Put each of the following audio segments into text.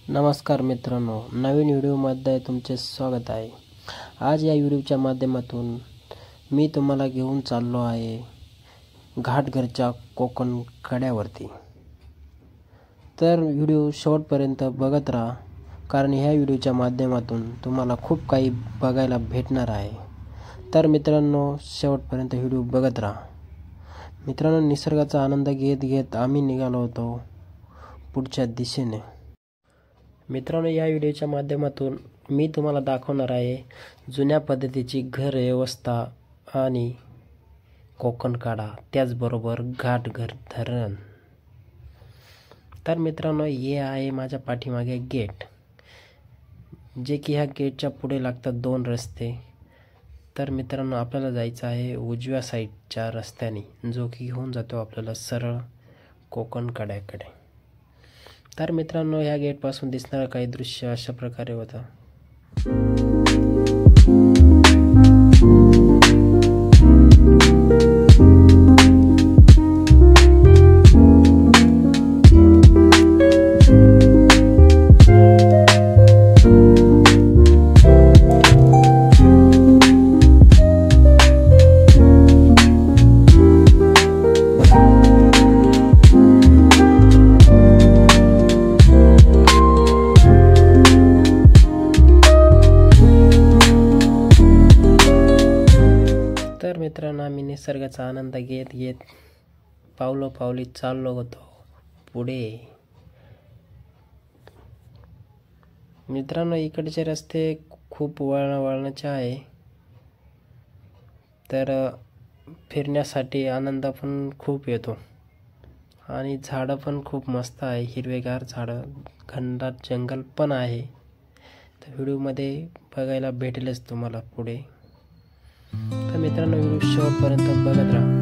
नमस्कार मित्रांनो, नवीन व्हिडिओमध्ये तुमचे स्वागत आहे। आज या व्हिडिओच्या माध्यमातून मी तुम्हाला घेऊन चाललो आहे घाटघरच्या कोकण कड्यावरती। तर व्हिडिओ शेवटपर्यंत बघत राहा, कारण ह्या व्हिडिओच्या माध्यमातून तुम्हाला खूप काही बघायला भेटणार आहे। तर मित्रांनो, शेवटपर्यंत व्हिडिओ बघत राहा। मित्रांनो, निसर्गाचा आनंद घेत आम्ही निघालो होतो पुढच्या दिशेने। मित्रांनो, या व्हिडिओच्या माध्यमातून मी तुम्हाला दाखवणार आहे जुन्या पद्धतीची घर व्यवस्था आणि कोकण कडा, त्याचबरोबर घाटघर धरण। तर मित्रांनो, हे आहे माझ्या पाठीमागे गेट, जे की ह्या गेटच्या पुढे लागतात दोन रस्ते। तर मित्रांनो, आपल्याला जायचं आहे उजव्या साईडच्या रस्त्याने, जो की घेऊन जातो आपल्याला सरळ कोकण कड्याकडे। तर मित्रांनो, ह्या गेटपासून दिसणारं काही दृश्य अशा प्रकारे होतं। तर मित्रांनो, आम्ही निसर्गाचा आनंद घेत पावलोपावली चाललो होतो पुढे। मित्रांनो, इकडचे रस्ते खूप वळणाचे आहे, तर फिरण्यासाठी आनंद पण खूप येतो आणि झाडं पण खूप मस्त आहे, हिरवेगार झाडं, घनदाट जंगल पण आहे। तर व्हिडिओमध्ये बघायला भेटेलच तुम्हाला पुढे। तर मित्रांनो, व्हिडिओ शेवटपर्यंत बघत राहा।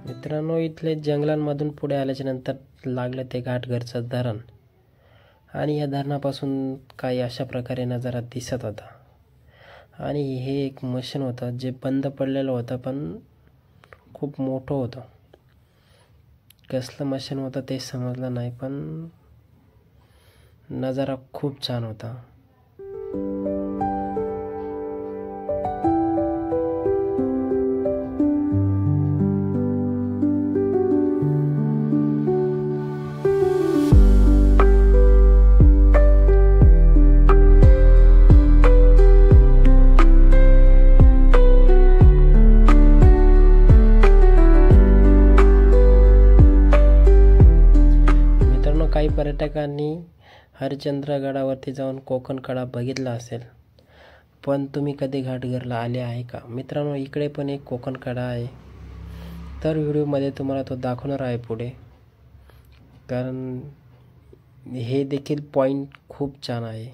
मित्रांनो, इथले जंगलांमधून पुढे आल्याच्या नंतर लागलं ते घाटघरचं धरण, आणि या धरणापासून काही अशा प्रकारे नजारा दिसत होता। आणि हे एक मशीन होतं जे बंद पडलेलं होतं, पण खूप मोठं होतं। कसलं मशीन होतं ते समजलं नाही, पण नजारा खूप छान होता। काही पर्यटकांनी हरिश्चंद्रगडावरती जाऊन कोकण कडा बघितला असेल, पण तुम्ही कधी घाटघरला आले आहे का? मित्रांनो, इकडे पण एक कोकण कडा आहे, तर व्हिडिओमध्ये तुम्हाला तो दाखवणार आहे पुढे, कारण हे देखील पॉईंट खूप छान आहे।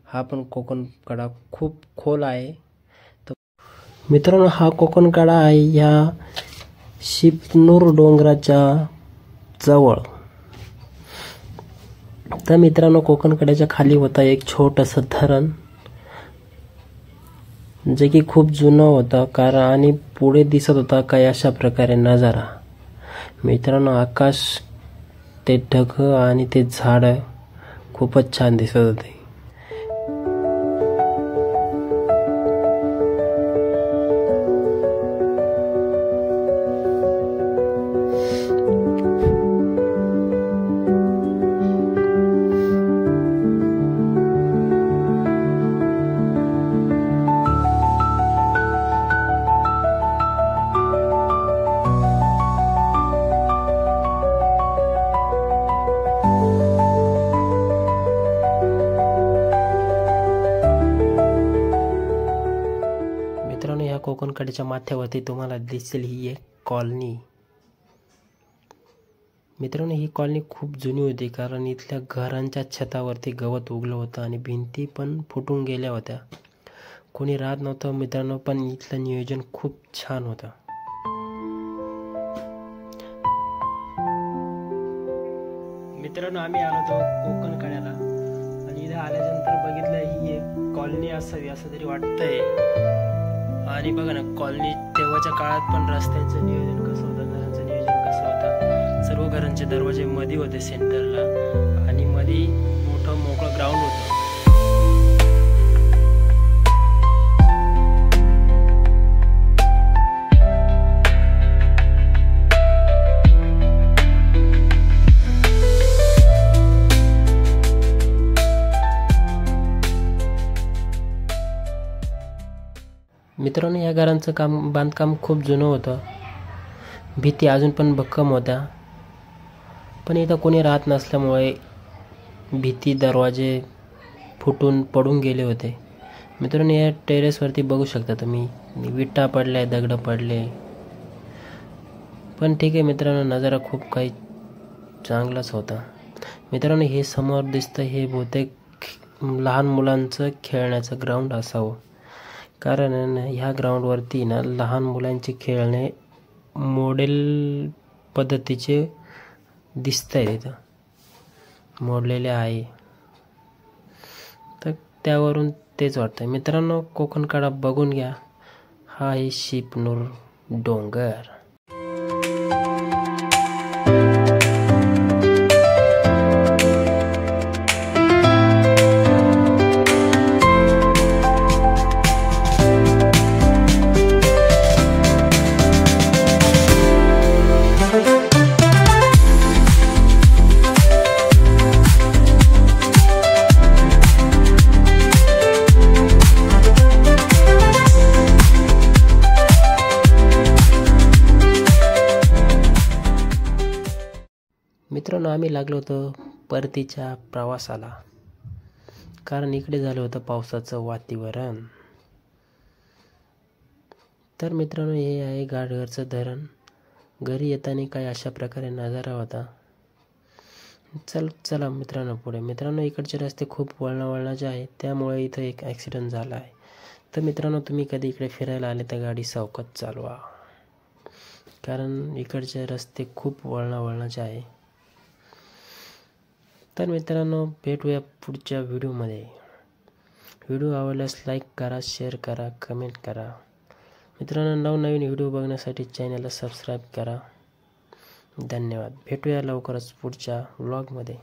हा पण कोकण कडा खूप खोल आहे। तर मित्रांनो, हा कोकण कडा आहे ह्या शिपनूर डोंगराच्या जवळ। तर मित्रांनो, कोकण कड्याच्या खाली होता एक छोटंसं धरण, जे की खूप जुनं होतं, कारण आणि पुढे दिसत होता काही अशा प्रकारे नजारा। मित्रांनो, आकाश, ते ढग आणि ते झाड खूपच छान दिसत होते। मित्रांनो, ह्या कोकण कड्याच्या माथ्यावरती तुम्हाला दिसेल ही एक कॉलनी। मित्रांनो, ही कॉलनी खूप जुनी होती, कारण इथल्या घरांच्या छतावरती गवत उगलं होतं आणि भिंती पण फुटून गेल्या होत्या। कोणी राहत नव्हतं मित्रांनो, पण इथलं नियोजन खूप छान होतं। मित्रांनो आम्ही आलो होतो कोकण कड्याला आणि इथे आल्यानंतर बघितलं ही एक कॉलनी असावी असं तरी वाटतंय. आणि बघा ना कॉलनी तेव्हाच्या काळात पण रस्त्यांचं नियोजन कसं होतं, घरांचं नियोजन कसं होतं. सर्व घरांचे दरवाजे मध्ये होते सेंटरला आणि मध्ये मोठं मोकळं ग्राउंड होतं. मित्रांनो या घरांचं बांधकाम खूप जुनं होतं. भिंती अजून पण भक्कम होत्या, पण इथं कोणी राहत नसल्यामुळे भिंती दरवाजे फुटून पडून गेले होते. मित्रांनो या टेरेसवरती बघू शकता तुम्ही विटा पडल्या, दगड पडले. पण ठीक आहे मित्रांनो, नजारा खूप काही चांगलाच होता. मित्रांनो हे समोर दिसतं हे बहुतेक लहान मुलांचं खेळण्याचं ग्राउंड असावं, कारण ह्या ग्राउंडवरती ना लहान मुलांचे खेळणे मॉडेल पद्धतीचे दिसत आहे, तिथं मोडलेले आहे. तर त्यावरून तेच वाटतं. मित्रांनो कोकण कडा बघून घ्या. हा आहे शिपनूर डोंगर. मित्रांनो आम्ही लागलो होतो परतीच्या प्रवासाला, कारण इकडे झालं होतं पावसाचं वातावरण. तर मित्रांनो हे आहे घाटघरचं धरण. घरी येताना काही अशा प्रकारे नजारा होता. चला मित्रांनो पुढे. मित्रांनो इकडचे रस्ते खूप वळणावळणाचे आहेत, त्यामुळे इथं एक ॲक्सिडेंट झाला आहे. तर मित्रांनो तुम्ही कधी इकडे फिरायला आले तर गाडी सावकाश चालवा, कारण इकडचे रस्ते खूप वळणावळणाचे आहे. तर मित्रांनो भेटूया पुढच्या व्हिडिओमध्ये. व्हिडिओ आवडल्यास लाईक करा, शेअर करा, कमेंट करा. मित्रांनो नवनवीन व्हिडिओ बघण्यासाठी चॅनलला सबस्क्राईब करा. धन्यवाद. भेटूया लवकरच पुढच्या व्लॉगमध्ये.